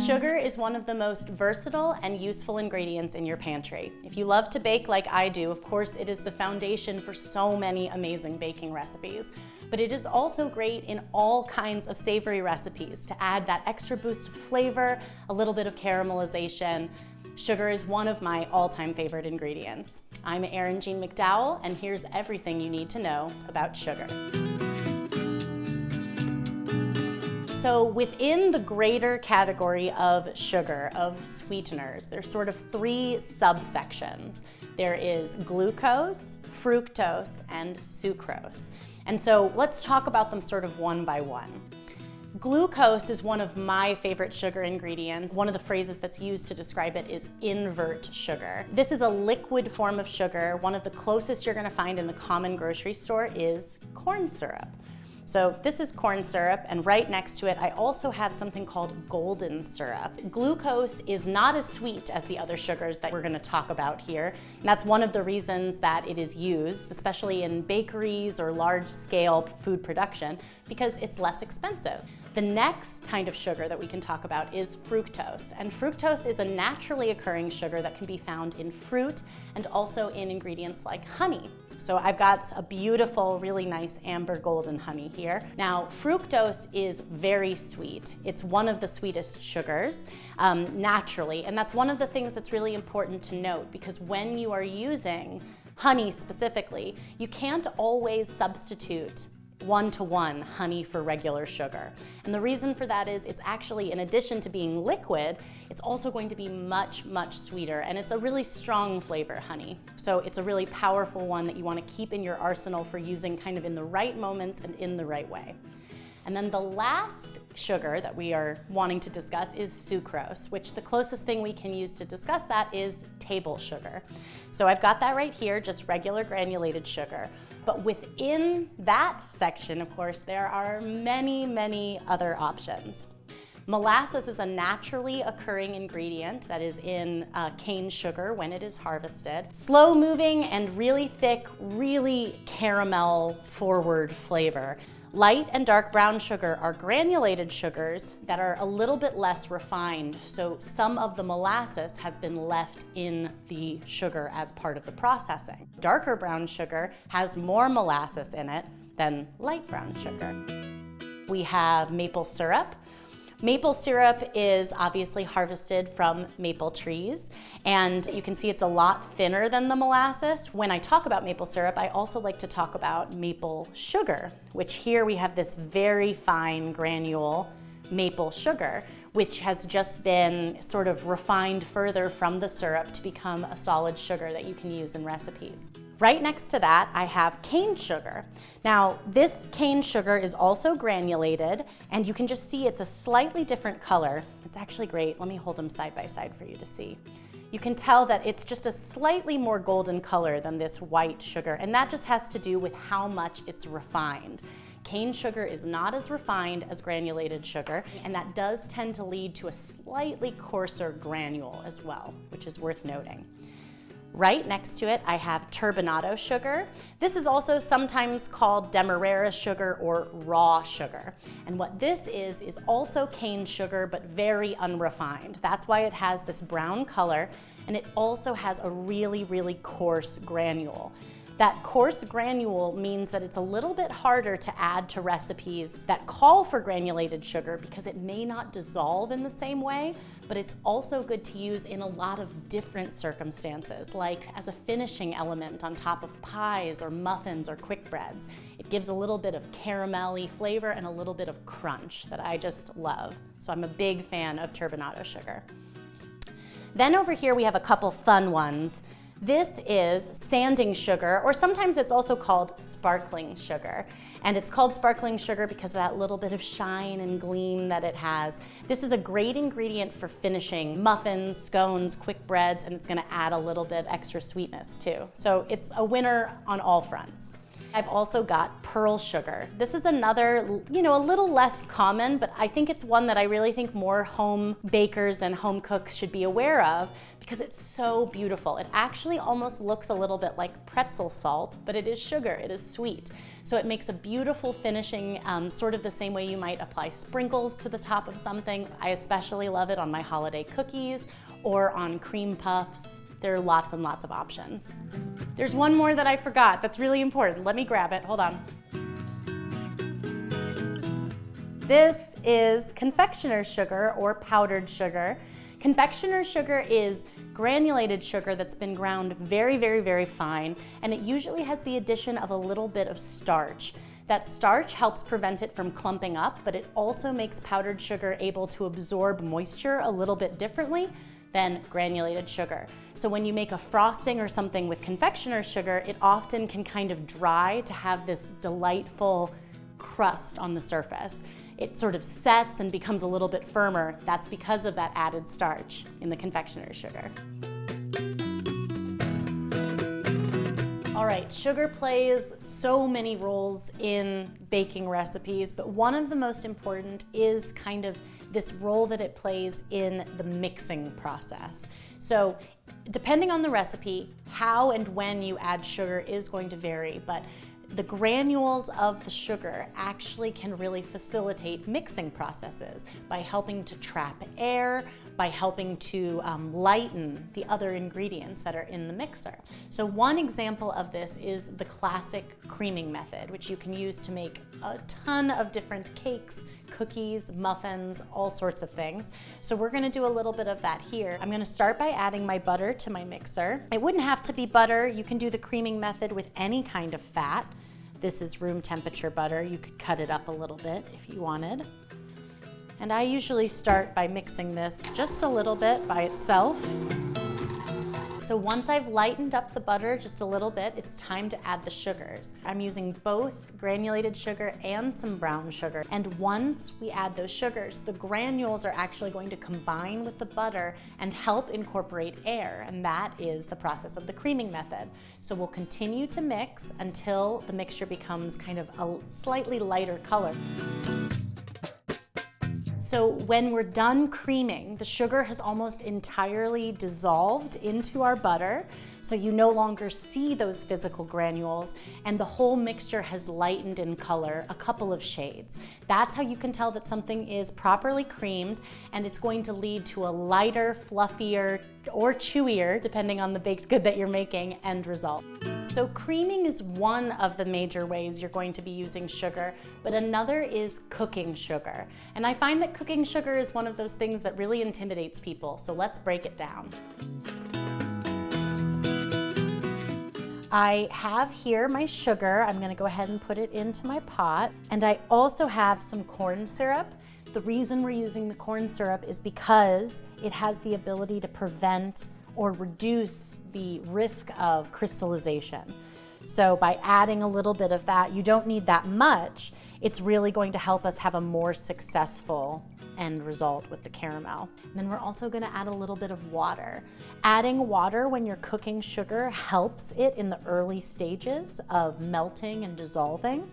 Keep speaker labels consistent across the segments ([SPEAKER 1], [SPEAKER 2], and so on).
[SPEAKER 1] Sugar is one of the most versatile and useful ingredients in your pantry. If you love to bake like I do, of course it is the foundation for so many amazing baking recipes. But it is also great in all kinds of savory recipes to add that extra boost of flavor, a little bit of caramelization. Sugar is one of my all-time favorite ingredients. I'm Erin Jeanne McDowell, and here's everything you need to know about sugar. So within the greater category of sugar, of sweeteners, there's sort of three subsections. There is glucose, fructose, and sucrose. And so let's talk about them sort of one by one. Glucose is one of my favorite sugar ingredients. One of the phrases that's used to describe it is invert sugar. This is a liquid form of sugar. One of the closest you're going to find in the common grocery store is corn syrup. So this is corn syrup, and right next to it I also have something called golden syrup. Glucose is not as sweet as the other sugars that we're going to talk about here, and that's one of the reasons that it is used, especially in bakeries or large-scale food production, because it's less expensive. The next kind of sugar that we can talk about is fructose, and fructose is a naturally occurring sugar that can be found in fruit and also in ingredients like honey. So I've got a beautiful, really nice amber golden honey here. Now, fructose is very sweet. It's one of the sweetest sugars naturally, and that's one of the things that's really important to note, because when you are using honey specifically, you can't always substitute one-to-one honey for regular sugar. And the reason for that is it's actually, in addition to being liquid, it's also going to be much, much sweeter, and it's a really strong flavor, honey. So it's a really powerful one that you want to keep in your arsenal for using kind of in the right moments and in the right way. And then the last sugar that we are wanting to discuss is sucrose, which the closest thing we can use to discuss that is table sugar. So I've got that right here, just regular granulated sugar. But within that section, of course, there are many, many other options. Molasses is a naturally occurring ingredient that is in cane sugar when it is harvested. Slow moving and really thick, really caramel forward flavor. Light and dark brown sugar are granulated sugars that are a little bit less refined, so some of the molasses has been left in the sugar as part of the processing. Darker brown sugar has more molasses in it than light brown sugar. We have maple syrup. Maple syrup is obviously harvested from maple trees, and you can see it's a lot thinner than the molasses. When I talk about maple syrup, I also like to talk about maple sugar, which here we have this very fine granule maple sugar, which has just been sort of refined further from the syrup to become a solid sugar that you can use in recipes. Right next to that, I have cane sugar. Now, this cane sugar is also granulated, and you can just see it's a slightly different color. It's actually great. Let me hold them side by side for you to see. You can tell that it's just a slightly more golden color than this white sugar, and that just has to do with how much it's refined. Cane sugar is not as refined as granulated sugar, and that does tend to lead to a slightly coarser granule as well, which is worth noting. Right next to it, I have turbinado sugar. This is also sometimes called demerara sugar or raw sugar. And what this is also cane sugar, but very unrefined. That's why it has this brown color, and it also has a really, really coarse granule. That coarse granule means that it's a little bit harder to add to recipes that call for granulated sugar because it may not dissolve in the same way, but it's also good to use in a lot of different circumstances, like as a finishing element on top of pies or muffins or quick breads. It gives a little bit of caramelly flavor and a little bit of crunch that I just love. So I'm a big fan of turbinado sugar. Then over here we have a couple fun ones. This is sanding sugar, or sometimes it's also called sparkling sugar. And it's called sparkling sugar because of that little bit of shine and gleam that it has. This is a great ingredient for finishing muffins, scones, quick breads, and it's gonna add a little bit extra sweetness too. So it's a winner on all fronts. I've also got pearl sugar. This is another, a little less common, but I think it's one that I really think more home bakers and home cooks should be aware of because it's so beautiful. It actually almost looks a little bit like pretzel salt, but it is sugar, it is sweet. So it makes a beautiful finishing, sort of the same way you might apply sprinkles to the top of something. I especially love it on my holiday cookies or on cream puffs. There are lots and lots of options. There's one more that I forgot that's really important. Let me grab it, hold on. This is confectioner's sugar or powdered sugar. Confectioner's sugar is granulated sugar that's been ground very, very, very fine, and it usually has the addition of a little bit of starch. That starch helps prevent it from clumping up, but it also makes powdered sugar able to absorb moisture a little bit differently than granulated sugar. So when you make a frosting or something with confectioner's sugar, it often can kind of dry to have this delightful crust on the surface. It sort of sets and becomes a little bit firmer. That's because of that added starch in the confectioner's sugar. All right, sugar plays so many roles in baking recipes, but one of the most important is kind of this role that it plays in the mixing process. So depending on the recipe, how and when you add sugar is going to vary, but the granules of the sugar actually can really facilitate mixing processes by helping to trap air, by helping to lighten the other ingredients that are in the mixer. So one example of this is the classic creaming method, which you can use to make a ton of different cakes, cookies, muffins, all sorts of things. So we're gonna do a little bit of that here. I'm gonna start by adding my butter to my mixer. It wouldn't have to be butter. You can do the creaming method with any kind of fat. This is room temperature butter. You could cut it up a little bit if you wanted. And I usually start by mixing this just a little bit by itself. So once I've lightened up the butter just a little bit, it's time to add the sugars. I'm using both granulated sugar and some brown sugar. And once we add those sugars, the granules are actually going to combine with the butter and help incorporate air. And that is the process of the creaming method. So we'll continue to mix until the mixture becomes kind of a slightly lighter color. So when we're done creaming, the sugar has almost entirely dissolved into our butter, so you no longer see those physical granules, and the whole mixture has lightened in color a couple of shades. That's how you can tell that something is properly creamed, and it's going to lead to a lighter, fluffier, or chewier, depending on the baked good that you're making, end result. So creaming is one of the major ways you're going to be using sugar, but another is cooking sugar. And I find that cooking sugar is one of those things that really intimidates people, so let's break it down. I have here my sugar. I'm gonna go ahead and put it into my pot. And I also have some corn syrup. The reason we're using the corn syrup is because it has the ability to prevent or reduce the risk of crystallization. So by adding a little bit of that, you don't need that much. It's really going to help us have a more successful end result with the caramel. And then we're also gonna add a little bit of water. Adding water when you're cooking sugar helps it in the early stages of melting and dissolving.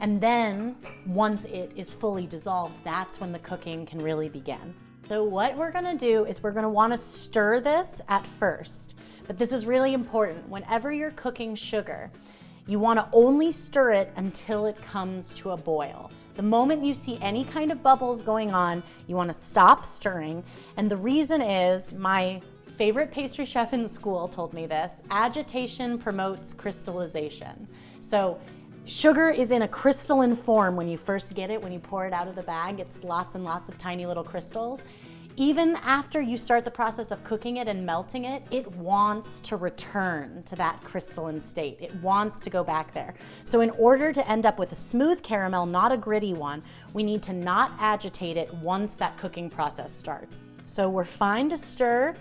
[SPEAKER 1] And then once it is fully dissolved, that's when the cooking can really begin. So what we're gonna do is we're gonna wanna stir this at first. But this is really important. Whenever you're cooking sugar, you wanna only stir it until it comes to a boil. The moment you see any kind of bubbles going on, you wanna stop stirring. And the reason is, my favorite pastry chef in school told me this: agitation promotes crystallization. So sugar is in a crystalline form when you first get it, when you pour it out of the bag. It's lots and lots of tiny little crystals. Even after you start the process of cooking it and melting it, it wants to return to that crystalline state. It wants to go back there. So in order to end up with a smooth caramel, not a gritty one, we need to not agitate it once that cooking process starts. So we're fine to stir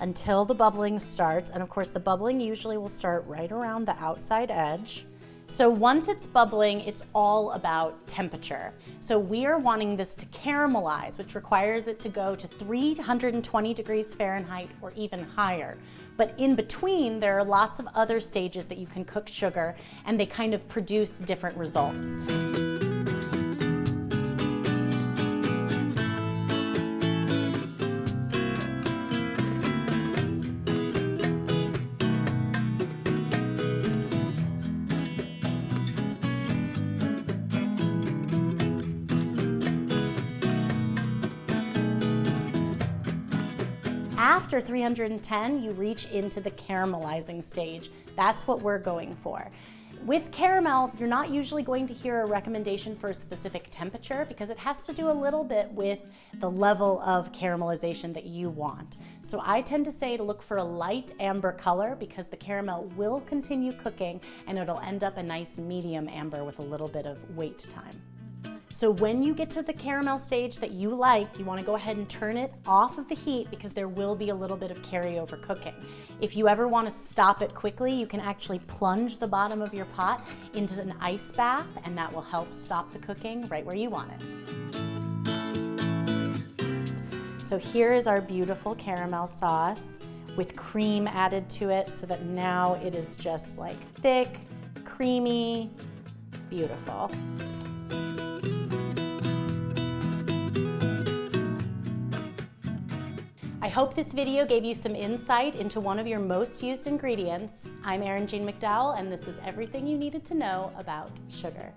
[SPEAKER 1] until the bubbling starts. And of course, the bubbling usually will start right around the outside edge. So once it's bubbling, it's all about temperature. So we are wanting this to caramelize, which requires it to go to 320 degrees Fahrenheit or even higher. But in between, there are lots of other stages that you can cook sugar, and they kind of produce different results. After 310, you reach into the caramelizing stage. That's what we're going for. With caramel, you're not usually going to hear a recommendation for a specific temperature because it has to do a little bit with the level of caramelization that you want. So I tend to say to look for a light amber color because the caramel will continue cooking and it'll end up a nice medium amber with a little bit of wait time. So when you get to the caramel stage that you like, you want to go ahead and turn it off of the heat because there will be a little bit of carryover cooking. If you ever want to stop it quickly, you can actually plunge the bottom of your pot into an ice bath, and that will help stop the cooking right where you want it. So here is our beautiful caramel sauce with cream added to it so that now it is just like thick, creamy, beautiful. I hope this video gave you some insight into one of your most used ingredients. I'm Erin Jeanne McDowell, and this is everything you needed to know about sugar.